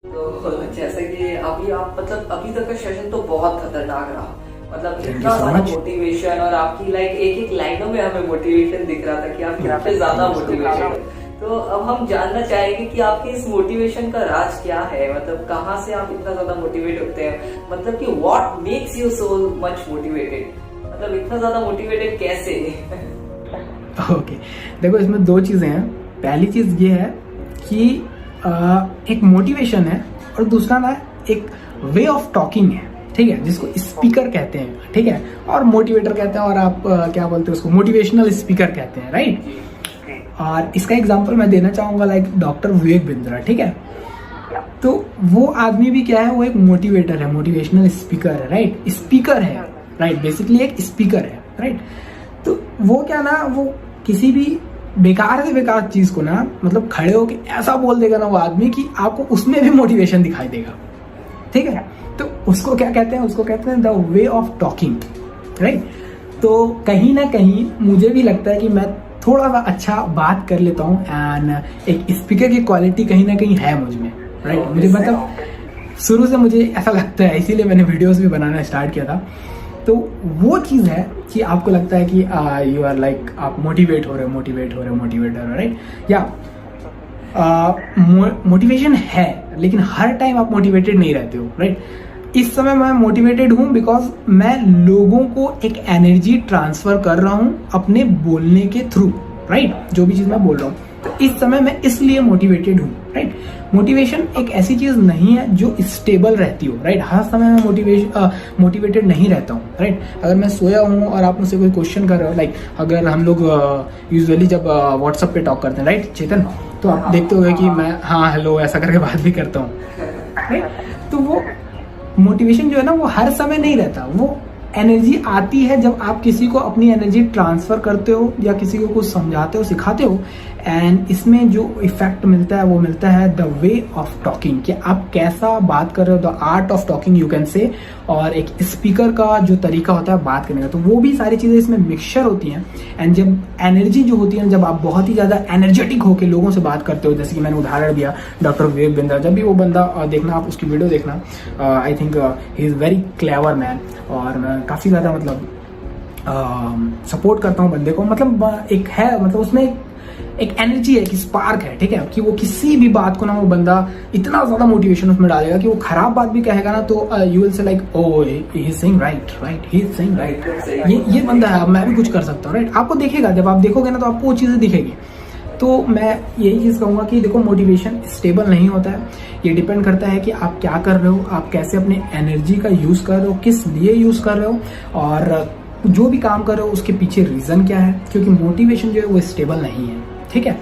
तो जैसे कि अभी आप मतलब अभी तक का सेशन तो बहुत खतरनाक रहा, मतलब इतना सारा मोटिवेशन और आपकी लाइक एक एक लाइनों में हमें मोटिवेशन दिख रहा था कि आप कितने ज्यादा मोटिवेटेड है। तो अब हम जानना चाहेंगे कि आपके इस मोटिवेशन का राज क्या है, मतलब कहाँ से आप इतना ज्यादा मोटिवेट होते हैं, मतलब कि what makes you so much motivated, मतलब इतना ज्यादा मोटिवेटेड कैसे? ओके, देखो इसमें दो चीजें हैं। पहली चीज ये है कि एक मोटिवेशन है और दूसरा ना एक वे ऑफ टॉकिंग है, ठीक है, जिसको स्पीकर कहते हैं, ठीक है, और मोटिवेटर कहते हैं, और आप क्या बोलते हैं उसको, मोटिवेशनल स्पीकर कहते हैं, राइट। और इसका एग्जांपल मैं देना चाहूंगा लाइक डॉक्टर विवेक बिंद्रा, ठीक है। तो वो आदमी भी क्या है, वो एक मोटिवेटर है, मोटिवेशनल स्पीकर है, राइट, स्पीकर है, राइट, बेसिकली एक स्पीकर है, राइट। तो वो क्या ना, वो किसी भी बेकार से बेकार चीज को ना मतलब खड़े होके ऐसा बोल देगा ना वो आदमी कि आपको उसमें भी मोटिवेशन दिखाई देगा, ठीक है। तो उसको क्या कहते हैं, उसको कहते हैं the way of talking, right. तो कहीं ना कहीं मुझे भी लगता है कि मैं थोड़ा सा अच्छा बात कर लेता हूँ, एंड एक स्पीकर की क्वालिटी कहीं ना कहीं है मुझ में, राइट। मुझे मतलब शुरू से मुझे ऐसा लगता है, इसीलिए मैंने वीडियोस भी बनाना स्टार्ट किया था। तो वो चीज़ है कि आपको लगता है कि यू आर लाइक आप मोटिवेट हो रहे हो, राइट। या मोटिवेशन है, लेकिन हर टाइम आप मोटिवेटेड नहीं रहते हो, राइट। इस समय मैं मोटिवेटेड हूँ बिकॉज मैं लोगों को एक एनर्जी ट्रांसफर कर रहा हूँ अपने बोलने के थ्रू, राइट, जो भी चीज़ मैं बोल रहा हूँ। तो इस समय मैं इसलिए मोटिवेटेड हूँ, राइट। मोटिवेशन एक ऐसी चीज नहीं है जो स्टेबल रहती हो, राइट। हर समय मैं मोटिवेटेड नहीं रहता हूँ, राइट। अगर मैं सोया हूँ और आप मुझसे कोई क्वेश्चन कर रहे हो, लाइक अगर हम लोग यूजुअली जब व्हाट्सएप पे टॉक करते हैं, राइट चेतन, तो आप देखते होंगे कि मैं हाँ हेलो ऐसा करके बात भी करता हूँ, राइट। तो वो मोटिवेशन जो है ना, वो हर समय नहीं रहता। वो एनर्जी आती है जब आप किसी को अपनी एनर्जी ट्रांसफर करते हो या किसी को कुछ समझाते हो, सिखाते हो, एंड इसमें जो इफेक्ट मिलता है वो मिलता है द वे ऑफ टॉकिंग, कि आप कैसा बात कर रहे हो, the art of talking you can say, और एक स्पीकर का जो तरीका होता है बात करने का, तो वो भी सारी चीजें इसमें मिक्सचर होती हैं। एंड जब एनर्जी जो होती है, जब आप बहुत ही ज्यादा एनर्जेटिक होकर लोगों से बात करते हो, जैसे कि मैंने उदाहरण दिया डॉक्टर विवेक बिंद्रा, जब भी वो बंदा देखना, आप उसकी वीडियो देखना, I think he is very clever man, और मैं काफी ज्यादा मतलब सपोर्ट करता हूँ बंदे को। मतलब एक है, मतलब उसमें एक एनर्जी है, एक स्पार्क है, ठीक है, कि वो किसी भी बात को ना, वो बंदा इतना ज्यादा मोटिवेशन उसमें डालेगा कि वो खराब बात भी कहेगा ना, तो you will say like oh he is saying right, he is saying right, ये बंदा है, मैं भी कुछ कर सकता हूँ, राइट। आपको देखेगा, जब आप देखोगे ना तो आपको वो चीजें दिखेगी। तो मैं यही चीज कहूंगा कि देखो, मोटिवेशन स्टेबल नहीं होता है, ये डिपेंड करता है कि आप क्या कर रहे हो, आप कैसे अपने एनर्जी का यूज कर रहे हो, किस लिए यूज कर रहे हो, और जो भी काम कर रहे हो उसके पीछे रीजन क्या है, क्योंकि मोटिवेशन जो है वो स्टेबल नहीं है, ठीक है।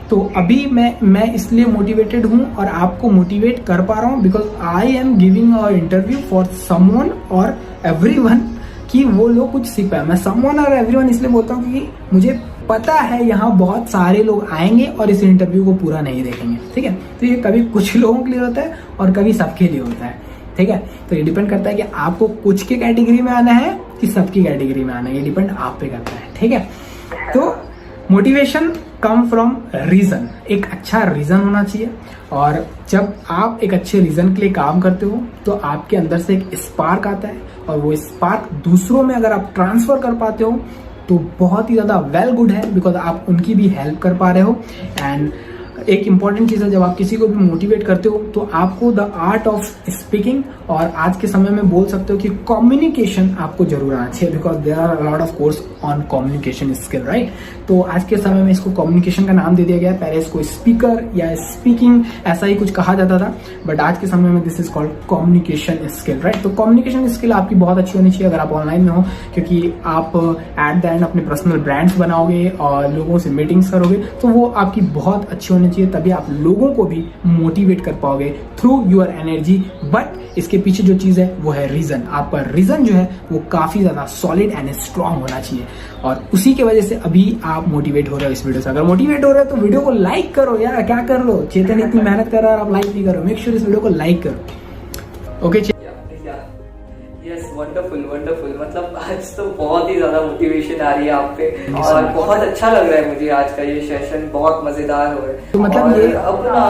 तो अभी मैं इसलिए मोटिवेटेड हूँ और आपको मोटिवेट कर पा रहा हूँ because I am giving a interview for someone और एवरीवन, कि वो लोग कुछ सीख पाए। मैं समवन और एवरीवन इसलिए बोलता हूँ क्योंकि मुझे पता है यहाँ बहुत सारे लोग आएंगे और इस इंटरव्यू को पूरा नहीं देखेंगे, ठीक है। तो ये कभी कुछ लोगों के लिए होता है और कभी सबके लिए होता है, ठीक है। तो ये डिपेंड करता है कि आपको कुछ के कैटेगरी में आना है कि सबकी कैटेगरी में आना है, ये डिपेंड आप पे करता है, ठीक है। तो मोटिवेशन कम फ्रॉम रीजन, एक अच्छा रीजन होना चाहिए, और जब आप एक अच्छे रीजन के लिए काम करते हो तो आपके अंदर से एक स्पार्क आता है, और वो स्पार्क दूसरों में अगर आप ट्रांसफर कर पाते हो तो बहुत ही ज्यादा वेल गुड है, बिकॉज आप उनकी भी हेल्प कर पा रहे हो। एंड एक इंपॉर्टेंट चीज है, जब आप किसी को भी मोटिवेट करते हो तो आपको द आर्ट ऑफ स्पीकिंग, और आज के समय में बोल सकते हो कि कम्युनिकेशन आपको जरूर आना चाहिए, because there are lot of course on communication skill, right. तो आज के समय में इसको कम्युनिकेशन का नाम दे दिया गया है, पहले इसको स्पीकर या स्पीकिंग ऐसा ही कुछ कहा जाता था, बट आज के समय में this is called communication skill, right. तो कम्युनिकेशन स्किल आपकी बहुत अच्छी होनी चाहिए अगर आप ऑनलाइन में हो, क्योंकि आप एट द एंड अपने पर्सनल ब्रांड्स बनाओगे और लोगों से मीटिंग्स करोगे, तो वो आपकी बहुत अच्छी होनी चाहिए, तभी आप लोगों को भी मोटिवेट कर पाओगे थ्रू योर एनर्जी। बट इसके पीछे जो चीज है वो है रीजन, आपका रीजन जो है वो काफी ज्यादा सॉलिड एंड स्ट्रांग होना चाहिए, और उसी की वजह से अभी आप मोटिवेट हो रहे हो इस वीडियो से। अगर मोटिवेट हो रहे हो तो वीडियो को लाइक करो यार, क्या कर लो, चेतन इतनी मेहनत कर रहा है और आप लाइक नहीं करो, मेक श्योर इस वीडियो को लाइक करो, ओके। यस, वंडरफुल वंडरफुल, मतलब आज तो बहुत ही ज्यादा मोटिवेशन आ रही है आप पे और बहुत अच्छा लग रहा है मुझे आज का ये सेशन, बहुत मजेदार हो रहा है। तो मतलब ये अपना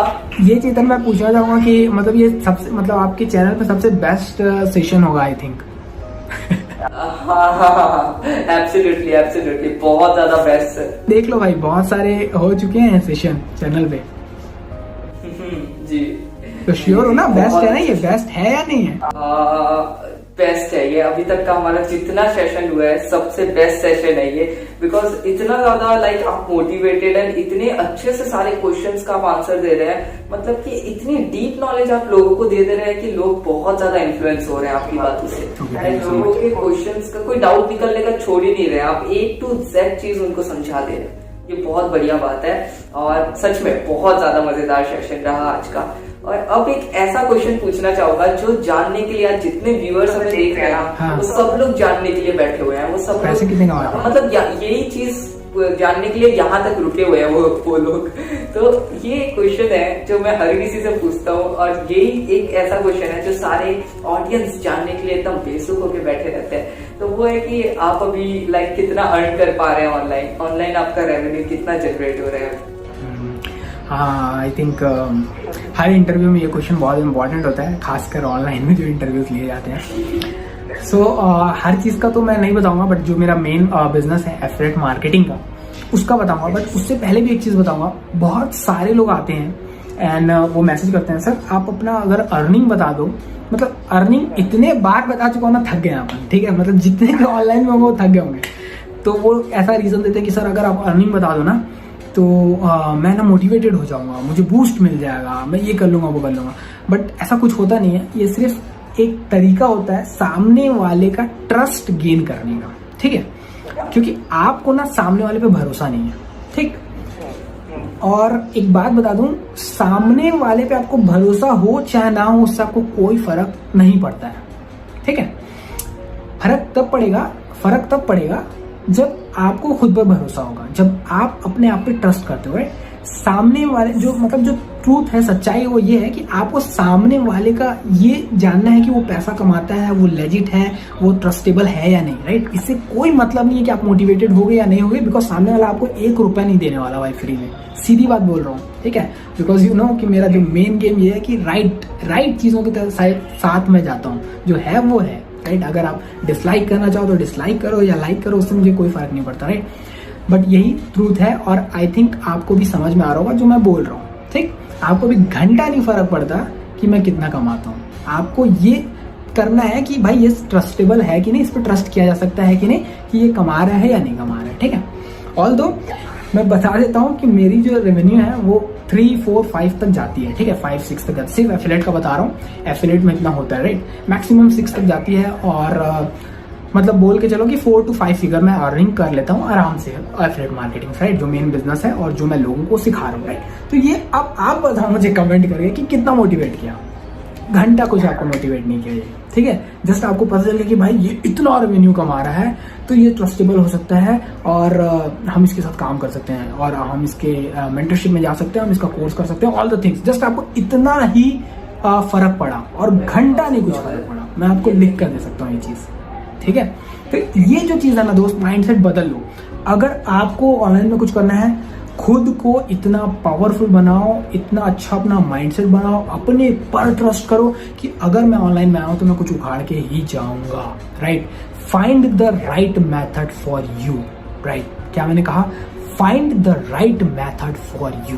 ये चेतन मैं पूछना चाहूंगा कि मतलब ये सबसे मतलब आपके चैनल पे सबसे बेस्ट सेशन होगा आई थिंक। हाँ, एब्सोल्युटली एब्सोल्युटली, बहुत ज्यादा बेस्ट है। देख लो भाई बहुत सारे हो चुके हैं सेशन चैनल पे। जी तो श्योर हो ना बेस्ट है ना, ये बेस्ट है या नहीं है? बेस्ट है ये, अभी तक का हमारा जितना सेशन हुआ है सबसे बेस्ट सेशन है ये, बिकॉज इतना ज्यादा लाइक आप मोटिवेटेड एंड इतने अच्छे से सारे क्वेश्चंस का आप आंसर दे रहे हैं, मतलब कि इतनी डीप नॉलेज आप लोगों को दे रहे हैं कि लोग बहुत ज्यादा इन्फ्लुएंस हो रहे हैं आपकी बातों से एंड लोगों के क्वेश्चंस का कोई डाउट निकलने का छोड़ ही नहीं रहे, आप A to Z चीज उनको समझा दे रहे हैं। ये बहुत बढ़िया बात है और सच में बहुत ज्यादा मजेदार सेशन रहा आज का। और अब एक ऐसा क्वेश्चन पूछना चाहूंगा जो जानने के लिए आज जितने व्यूअर्स हमें देख रहे हैं हाँ। वो सब लोग जानने के लिए बैठे हुए हैं, वो सब पैसे कितने कमाते हैं? मतलब यही चीज जानने के लिए यहाँ तक रुके हुए हैं वो लोग। तो ये क्वेश्चन है जो मैं हर किसी से पूछता हूँ और यही एक ऐसा क्वेश्चन है जो सारे ऑडियंस जानने के लिए एकदम बेसुख होकर बैठे रहते हैं। तो वो है कि आप अभी लाइक कितना अर्न कर पा रहे हैं ऑनलाइन आपका रेवेन्यू कितना जनरेट हो रहा है? हाँ आई थिंक हर इंटरव्यू में ये क्वेश्चन बहुत इंपॉर्टेंट होता है, खासकर ऑनलाइन में जो इंटरव्यूज लिए जाते हैं। सो हर चीज़ का तो मैं नहीं बताऊंगा, बट जो मेरा मेन बिजनेस है एफिलिएट मार्केटिंग का उसका बताऊंगा। बट उससे पहले भी एक चीज़ बताऊंगा, बहुत सारे लोग आते हैं एंड वो मैसेज करते हैं सर आप अपना अगर अर्निंग बता दो, मतलब अर्निंग इतने बार बता चुका हूँ ना, थक गए अपन, ठीक है, मतलब जितने भी ऑनलाइन में होंगे वो थक गए होंगे। तो वो ऐसा रीज़न देते हैं कि सर अगर आप अर्निंग बता दो ना तो मैं ना मोटिवेटेड हो जाऊंगा, मुझे बूस्ट मिल जाएगा, मैं ये कर लूँगा वो कर लूँगा। बट ऐसा कुछ होता नहीं है, ये सिर्फ एक तरीका होता है सामने वाले का ट्रस्ट गेन करने का, ठीक है, क्योंकि आपको ना सामने वाले पे भरोसा नहीं है, ठीक। और एक बात बता दूं, सामने वाले पे आपको भरोसा हो चाहे ना हो उससे आपको कोई फर्क नहीं पड़ता है, ठीक है। फर्क तब पड़ेगा जब आपको खुद पर भरोसा होगा, जब आप अपने आप पे ट्रस्ट करते हो, राइट। सामने वाले जो मतलब जो ट्रूथ है, सच्चाई है, वो ये है कि आपको सामने वाले का ये जानना है कि वो पैसा कमाता है, वो लेजिट है, वो ट्रस्टेबल है या नहीं, राइट। इससे कोई मतलब नहीं है कि आप मोटिवेटेड हो गए या नहीं हो गए, बिकॉज सामने वाला आपको 1 रुपया नहीं देने वाला भाई फ्री में, सीधी बात बोल रहा हूँ, ठीक है। बिकॉज यू नो कि मेरा जो मेन गेम ये है कि राइट चीज़ों के साथ में जाता हूँ, जो है वो है, राइट। अगर आप डिसलाइक करना चाहो तो डिसलाइक करो या लाइक करो, उससे मुझे कोई फर्क नहीं पड़ता, राइट। बट यही ट्रूथ है और आई थिंक आपको भी समझ में आ रहा होगा जो मैं बोल रहा हूँ, ठीक। आपको भी घंटा नहीं फर्क पड़ता कि मैं कितना कमाता हूँ, आपको ये करना है कि भाई ये ट्रस्टेबल है कि नहीं, इस पर ट्रस्ट किया जा सकता है कि नहीं, कि ये कमा रहा है या नहीं कमा रहा है, ठीक है। ऑल्दो मैं बता देता हूँ कि मेरी जो रेवेन्यू है वो 3, 4, 5 तक जाती है, ठीक है, 5, 6 तक जाती है, सिर्फ एफिलिएट का बता रहा हूँ, एफिलिएट में इतना होता है, राइट। मैक्सिमम 6 तक जाती है और मतलब बोल के चलो कि 4 to 5 फिगर मैं अर्निंग कर लेता हूँ आराम से एफिलिएट मार्केटिंग, राइट, जो मेन बिजनेस है और जो मैं लोगों को सिखा रहा हूँ, राइट। तो ये अब आप बताओ मुझे कमेंट करके कि कितना मोटिवेट किया, घंटा कुछ आपको मोटिवेट नहीं किया, ठीक है। जस्ट आपको पता चल गया कि भाई ये इतना रेवेन्यू कमा रहा है तो ये ट्रस्टेबल हो सकता है और हम इसके साथ काम कर सकते हैं और हम इसके मेंटरशिप में जा सकते हैं, हम इसका कोर्स कर सकते हैं, ऑल द थिंग्स। जस्ट आपको इतना ही फर्क पड़ा और घंटा नहीं कुछ फर्क पड़ा, मैं आपको लिख कर दे सकता हूँ ये चीज़, ठीक है। तो ये जो चीज़ है ना दोस्त, माइंडसेट बदल लो। अगर आपको ऑनलाइन में कुछ करना है, खुद को इतना पावरफुल बनाओ, इतना अच्छा अपना माइंडसेट बनाओ, अपने पर ट्रस्ट करो कि अगर मैं ऑनलाइन में आऊँ तो मैं कुछ उखाड़ के ही जाऊंगा, right. Find the right method for you, right. क्या मैंने कहा? Find the right method for you.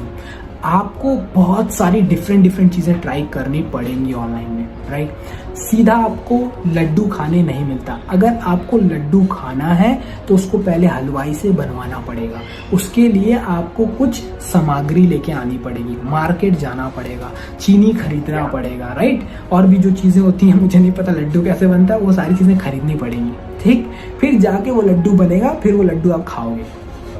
आपको बहुत सारी डिफरेंट चीजें ट्राई करनी पड़ेंगी ऑनलाइन में, राइट। सीधा आपको लड्डू खाने नहीं मिलता। अगर आपको लड्डू खाना है तो उसको पहले हलवाई से बनवाना पड़ेगा, उसके लिए आपको कुछ सामग्री लेके आनी पड़ेगी, मार्केट जाना पड़ेगा, चीनी खरीदना पड़ेगा, राइट। और भी जो चीजें होती हैं, मुझे नहीं पता लड्डू कैसे बनता है, वो सारी चीजें खरीदनी पड़ेंगी, ठीक। फिर जाके वो लड्डू बनेगा, फिर वो लड्डू आप खाओगे,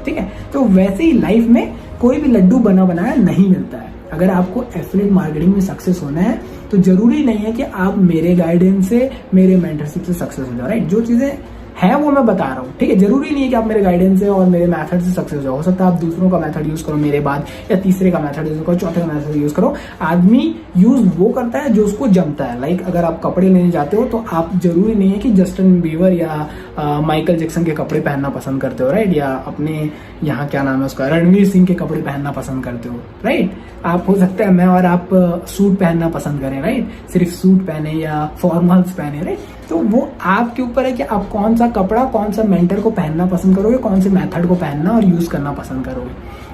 ठीक है। तो वैसे ही लाइफ में कोई भी लड्डू बना बनाया नहीं मिलता है। अगर आपको एफिलिएट मार्केटिंग में सक्सेस होना है तो जरूरी नहीं है कि आप मेरे गाइडेंस से, मेरे मेंटरशिप से सक्सेस हो जाओ, राइट। जो चीजें है वो मैं बता रहा हूँ, ठीक है। जरूरी नहीं है कि आप मेरे गाइडेंस से और मेरे मेथड से सक्सेस हो सकता है आप दूसरों का मेथड यूज करो मेरे बाद, या तीसरे का मेथड यूज करो, चौथे का मेथड यूज करो। आदमी यूज वो करता है जो उसको जमता है। लाइक अगर आप कपड़े लेने जाते हो तो आप जरूरी नहीं है कि जस्टिन बीवर या माइकल जैक्सन के कपड़े पहनना पसंद करते हो, राइट, या अपने यहाँ क्या नाम है उसका, रणवीर सिंह के कपड़े पहनना पसंद करते हो, राइट। आप हो सकता है मैं और आप सूट पहनना पसंद करें, राइट, सिर्फ सूट पहने या फॉर्मल्स पहने, राइट। तो वो आपके ऊपर है कि आप कौन सा कपड़ा, कौन सा मेंटर को पहनना पसंद करोगे, कौन से मेथड को पहनना और यूज करना पसंद करोगे,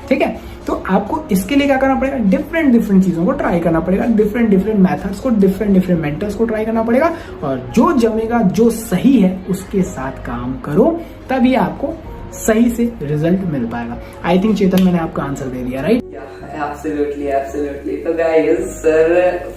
ठीक है। तो आपको इसके लिए क्या करना पड़ेगा, डिफरेंट चीजों को ट्राई करना पड़ेगा, डिफरेंट मेथड्स को, डिफरेंट मेंटर्स को ट्राई करना पड़ेगा, और जो जमेगा, जो सही है उसके साथ काम करो, तभी आपको सही से रिजल्ट मिल पाएगा। आई थिंक चेतन मैंने आपका आंसर दे दिया, राइट? एब्सोल्युटली। तो गाइस, सर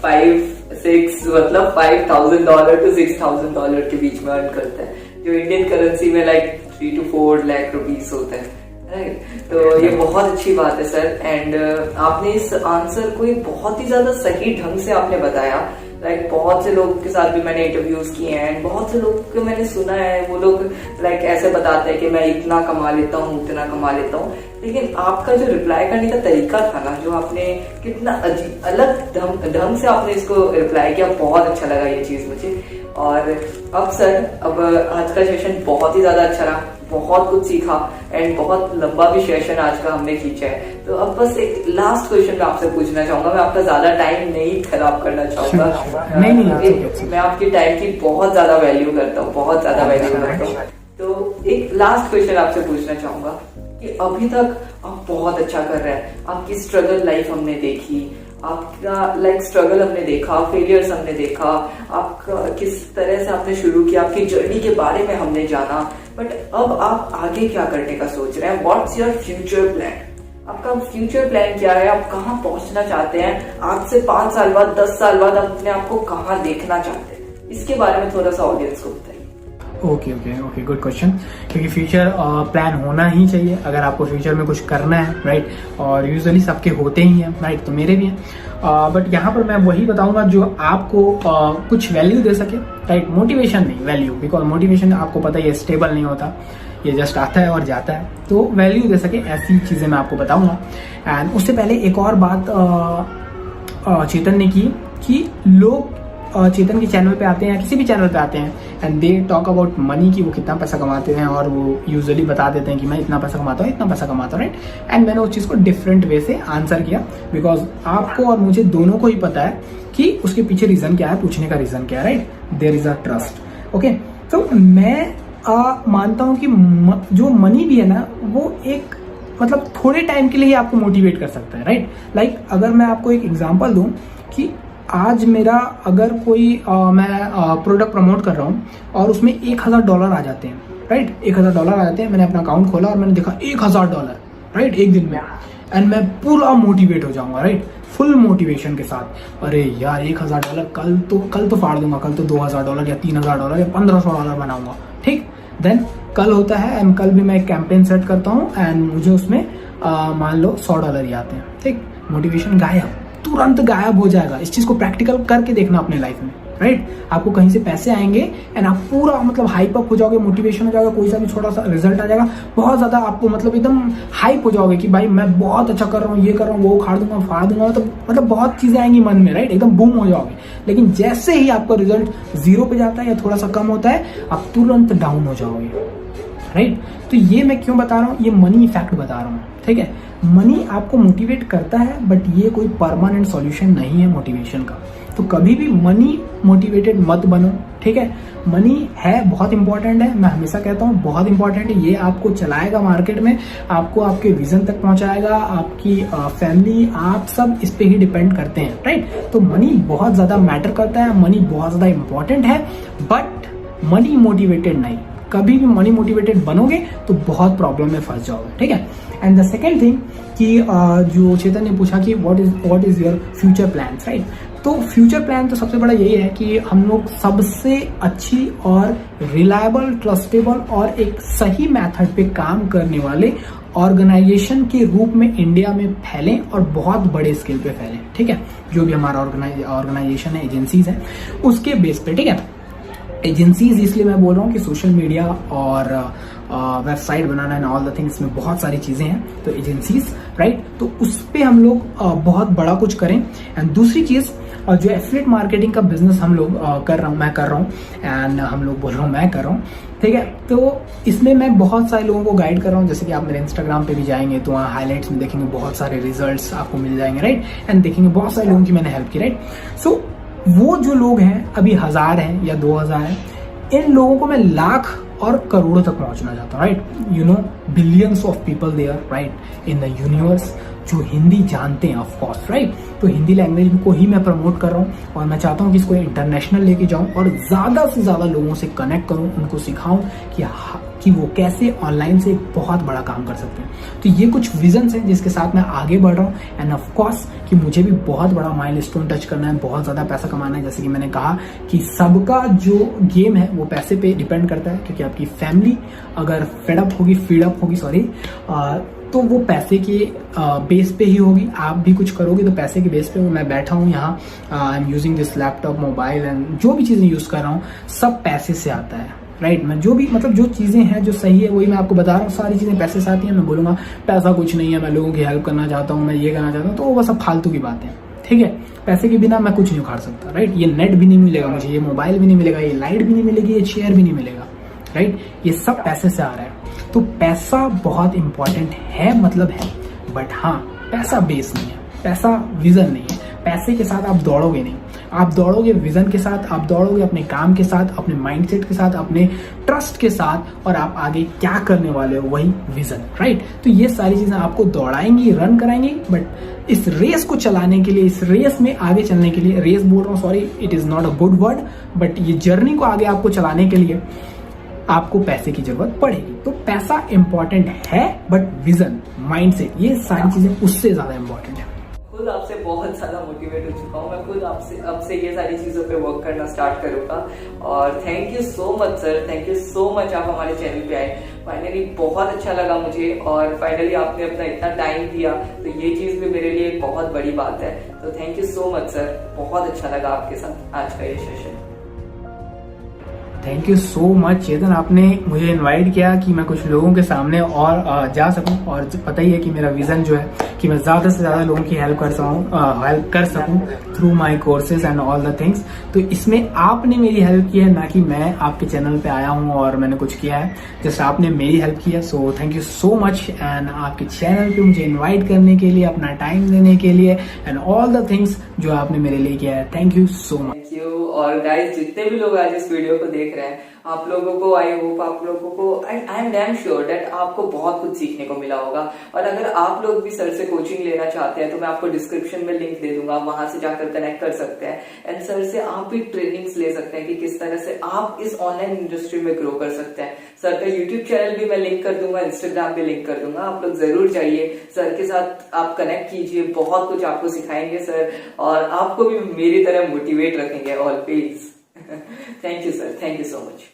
5-6 मतलब $5,000 to $6,000 के बीच में अर्न करता है, जो इंडियन करेंसी में लाइक 3 to 4 लाख रुपीस होता है, राइट। तो ये बहुत अच्छी बात है सर। एंड आपने इस आंसर को एक बहुत ही ज्यादा सही ढंग से आपने बताया। लाइक बहुत से लोगों के साथ भी मैंने इंटरव्यूज किए हैं, बहुत से लोग को मैंने सुना है, वो लोग लाइक ऐसे बताते हैं कि मैं इतना कमा लेता हूँ, उतना कमा लेता हूँ, लेकिन आपका जो रिप्लाई करने का तरीका था ना, जो आपने कितना अलग ढंग से आपने इसको रिप्लाई किया, बहुत अच्छा लगा ये चीज मुझे। और अब सर, अब आज का सेशन बहुत ही ज्यादा अच्छा रहा, बहुत कुछ सीखा, एंड बहुत लंबा भी सेशन आज का हमने खींचा है। तो अब बस एक लास्ट क्वेश्चन मैं आपसे पूछना चाहूंगा, मैं आपका ज्यादा टाइम नहीं खराब करना चाहूंगा। नहीं, मैं आपकी टाइम की बहुत ज्यादा वैल्यू करता हूँ, बहुत ज्यादा वैल्यू करता हूँ। तो एक लास्ट क्वेश्चन आपसे पूछना चाहूंगा कि अभी तक आप बहुत अच्छा कर रहे हैं, आपकी स्ट्रगल लाइफ हमने देखी, आपका लाइक स्ट्रगल हमने देखा, फेलियर्स हमने देखा, आपका किस तरह से आपने शुरू किया, आपकी जर्नी के बारे में हमने जाना, बट अब आप आगे क्या करने का सोच रहे हैं? What's your future plan? आपका फ्यूचर प्लान क्या है? आप कहाँ पहुंचना चाहते हैं? आज से 5 साल बाद, 10 साल बाद अपने आप को कहाँ देखना चाहते हैं? इसके बारे में थोड़ा सा ऑडियंस को बताइए। Okay, good question. क्योंकि फ्यूचर प्लान होना ही चाहिए अगर आपको फ्यूचर में कुछ करना है, राइट। और यूजुअली सबके होते ही हैं, राइट, तो मेरे भी हैं। बट यहाँ पर मैं वही बताऊंगा जो आपको कुछ वैल्यू दे सके, राइट। मोटिवेशन नहीं, वैल्यू, बिकॉज मोटिवेशन आपको पता ही है स्टेबल नहीं होता, ये जस्ट आता है और जाता है। तो वैल्यू दे सके ऐसी चीजें मैं आपको बताऊंगा। एंड उससे पहले एक और बात चेतन ने की कि लोग चेतन के चैनल पे आते हैं, किसी भी चैनल पे आते हैं, and they talk about money, कि वो कितना पैसा कमाते हैं, और वो यूजुअली बता देते हैं कि मैं इतना पैसा कमाता हूँ, इतना पैसा कमाता हूँ, राइट। एंड मैंने उस चीज़ को डिफरेंट वे से आंसर किया, बिकॉज आपको और मुझे दोनों को ही पता है कि उसके पीछे रीजन क्या है, पूछने का रीजन क्या है, right. There is a trust, okay. तो मैं मानता हूँ कि जो मनी भी है ना, वो एक मतलब थोड़े टाइम के लिए ही आपको मोटिवेट कर सकता है, राइट। लाइक अगर मैं आपको एक एग्जांपल दूं कि आज मेरा अगर कोई मैं प्रोडक्ट प्रमोट कर रहा हूँ और उसमें $1,000 आ जाते हैं, राइट, $1,000 आ जाते हैं, मैंने अपना अकाउंट खोला और मैंने देखा $1,000, राइट, एक दिन में, एंड मैं पूरा मोटिवेट हो जाऊंगा, राइट, फुल मोटिवेशन के साथ। अरे यार $1,000 कल तो फाड़ दूंगा, कल तो $2,000 या $3,000 या $1,500 बनाऊंगा, ठीक। देन कल होता है, एंड कल भी मैं एक कैंपेन सेट करता हूँ, एंड मुझे उसमें मान लो $100 ही आते हैं, ठीक। मोटिवेशन गायब, तुरंत गायब हो जाएगा। इस चीज को प्रैक्टिकल करके देखना अपने लाइफ में, राइट। आपको कहीं से पैसे आएंगे एंड आप पूरा मतलब हाइप अप हो जाओगे, मोटिवेशन हो जाएगा, कोई सा भी छोटा सा रिजल्ट आ जाएगा, बहुत ज्यादा आपको मतलब एकदम हाइप हो जाओगे कि भाई मैं बहुत अच्छा कर रहा हूँ, ये कर रहा हूँ, वो उखाड़ दूंगा, फाड़ दूंगा, मतलब बहुत चीजें आएंगी मन में, राइट, एकदम बूम हो जाओगे। लेकिन जैसे ही आपका रिजल्ट 0 पे जाता है या थोड़ा सा कम होता है, आप तुरंत डाउन हो जाओगे, राइट। तो ये मैं क्यों बता रहा हूँ, ये मनी इफेक्ट बता रहा हूँ, ठीक है। मनी आपको मोटिवेट करता है, बट ये कोई परमानेंट सॉल्यूशन नहीं है मोटिवेशन का। तो कभी भी मनी मोटिवेटेड मत बनो, ठीक है। मनी है बहुत इंपॉर्टेंट है, मैं हमेशा कहता हूँ बहुत इंपॉर्टेंट है। ये आपको चलाएगा मार्केट में, आपको आपके विजन तक पहुंचाएगा, आपकी फैमिली, आप सब इस पे ही डिपेंड करते हैं, राइट। तो मनी बहुत ज्यादा मैटर करता है, मनी बहुत ज्यादा इंपॉर्टेंट है, बट मनी मोटिवेटेड नहीं। कभी भी मनी मोटिवेटेड बनोगे तो बहुत प्रॉब्लम में फंस जाओगे, ठीक है। एंड द सेकेंड थिंग कि जो चेतन ने पूछा कि what is your future plans, right. तो फ्यूचर प्लान तो सबसे बड़ा यही है कि हम लोग सबसे अच्छी और रिलायबल, ट्रस्टेबल और एक सही मेथड पे काम करने वाले ऑर्गेनाइजेशन के रूप में इंडिया में फैलें और बहुत बड़े स्केल पे फैलें, ठीक है। जो भी हमारा ऑर्गेनाइजेशन है, एजेंसीज है, उसके बेस पे, ठीक है। एजेंसीज इसलिए मैं बोल रहा हूँ कि सोशल मीडिया और website banana and all the things में बहुत सारी चीजें हैं, तो एजेंसीज राइट, तो उस पे हम लोग बहुत बड़ा कुछ करें। एंड दूसरी चीज जो एफिलिएट मार्केटिंग का बिजनेस हम लोग मैं कर रहा हूँ एंड हम लोग बोल रहा हूँ मैं कर रहा हूँ, ठीक है। तो इसमें मैं बहुत सारे लोगों को गाइड कर रहा हूँ, जैसे कि आप मेरे इंस्टाग्राम पे भी जाएंगे तो वहाँ हाईलाइट्स में देखेंगे बहुत सारे रिजल्ट्स आपको मिल जाएंगे, राइट। एंड देखेंगे बहुत सारे लोगों की मैंने हेल्प की, राइट। सो वो जो लोग हैं अभी 1000 हैं या 2000 हैं, इन लोगों को मैं लाख और करोड़ों तक पहुंचना चाहता हूँ, right. You know billions of people there, right, in the universe, जो हिंदी जानते हैं ऑफ कोर्स, राइट। तो हिंदी लैंग्वेज को ही मैं प्रमोट कर रहा हूँ और मैं चाहता हूँ कि इसको इंटरनेशनल लेके जाऊँ और ज्यादा से ज्यादा लोगों से कनेक्ट करूँ, उनको सिखाऊं कि वो कैसे ऑनलाइन से एक बहुत बड़ा काम कर सकते हैं। तो ये कुछ विजन्स हैं जिसके साथ मैं आगे बढ़ रहा हूँ। एंड ऑफ कोर्स कि मुझे भी बहुत बड़ा माइलस्टोन टच करना है, बहुत ज्यादा पैसा कमाना है। जैसे कि मैंने कहा कि सबका जो गेम है वो पैसे पे डिपेंड करता है, क्योंकि आपकी फैमिली अगर फीड अप होगी तो वो पैसे के बेस पे ही होगी। आप भी कुछ करोगे तो पैसे के बेस पे। मैं बैठा हूँ यहाँ, I am using this laptop, mobile and जो भी चीजें यूज कर रहा हूँ सब पैसे से आता है, राइट। मैं जो भी जो चीजें हैं जो सही है वही मैं आपको बता रहा हूँ, सारी चीजें पैसे से आती हैं। मैं बोलूंगा पैसा कुछ नहीं है, मैं लोगों की हेल्प करना चाहता हूँ, मैं ये करना चाहता हूँ, तो वो सब फालतू की बात है, ठीक है। पैसे के बिना मैं कुछ नहीं उखाड़ सकता, राइट। ये नेट भी नहीं मिलेगा मुझे, ये मोबाइल भी नहीं मिलेगा, ये लाइट भी नहीं मिलेगी, ये चेयर भी नहीं मिलेगा, राइट। ये सब पैसे से आ रहा है। तो पैसा बहुत इंपॉर्टेंट है, मतलब है, बट हाँ पैसा बेस नहीं है, पैसा विजन नहीं है। पैसे के साथ आप दौड़ोगे नहीं, आप दौड़ोगे विजन के साथ, आप दौड़ोगे अपने काम के साथ, अपने माइंडसेट के साथ, अपने ट्रस्ट के साथ, और आप आगे क्या करने वाले हो वही विजन, राइट। तो ये सारी चीजें आपको दौड़ाएंगी, रन कराएंगी। बट इस रेस को चलाने के लिए, इस रेस में आगे चलने के लिए, रेस बोल रहा हूँ, sorry, it is not a good word, but ये जर्नी को आगे आपको चलाने के लिए आपको पैसे की जरूरत पड़ेगी। तो पैसा इंपॉर्टेंट है, बट विजन, माइंडसेट, ये सारी चीजें उससे ज्यादा इंपॉर्टेंट है। खुद आपसे बहुत ज्यादा मोटिवेट हो चुका हूँ मैं, खुद अब से ये सारी चीजों पे वर्क करना स्टार्ट करूंगा। और thank you so much sir, thank you so much, आप हमारे चैनल पे आए। फाइनली बहुत अच्छा लगा मुझे, और फाइनली आपने अपना इतना टाइम दिया, तो ये चीज भी मेरे लिए बहुत बड़ी बात है। तो thank you so much sir, बहुत अच्छा लगा आपके साथ आज का ये session. Thank you so much Chetan, आपने मुझे इनवाइट किया कि मैं कुछ लोगों के सामने और जा सकूं। और पता ही है कि मेरा विजन जो है कि मैं ज्यादा से ज्यादा लोगों की हेल्प कर सकूं through my courses and all the things. तो इसमें आपने मेरी हेल्प की है, ना कि मैं आपके चैनल पे आया हूं और मैंने कुछ किया है, जस्ट आपने मेरी हेल्प की है। So thank you so much. And आपके चैनल पे मुझे इन्वाइट करने के लिए, अपना टाइम देने के लिए, एंड ऑल द थिंग्स जो आपने मेरे लिए किया है, thank you so much. Thank you. और गाइस, जितने भी लोग आज इस वीडियो को देख रहे हैं, आप लोगों को, आई होप आप लोगों को, I am damn sure that आपको बहुत कुछ सीखने को मिला होगा। और अगर आप लोग भी सर से कोचिंग लेना चाहते हैं तो मैं आपको डिस्क्रिप्शन में लिंक दे दूंगा, वहां से जाकर कनेक्ट कर सकते हैं। एंड सर से आप भी ट्रेनिंग्स ले सकते हैं कि किस तरह से आप इस ऑनलाइन इंडस्ट्री में ग्रो कर सकते हैं। सर का यूट्यूब चैनल भी मैं लिंक कर दूंगा, इंस्टाग्राम पे लिंक कर दूंगा, आप लोग जरूर जाइए, सर के साथ आप कनेक्ट कीजिए, बहुत कुछ आपको सिखाएंगे सर, और आपको भी मेरी तरह मोटिवेट रखेंगे always. Thank you sir, thank you so much.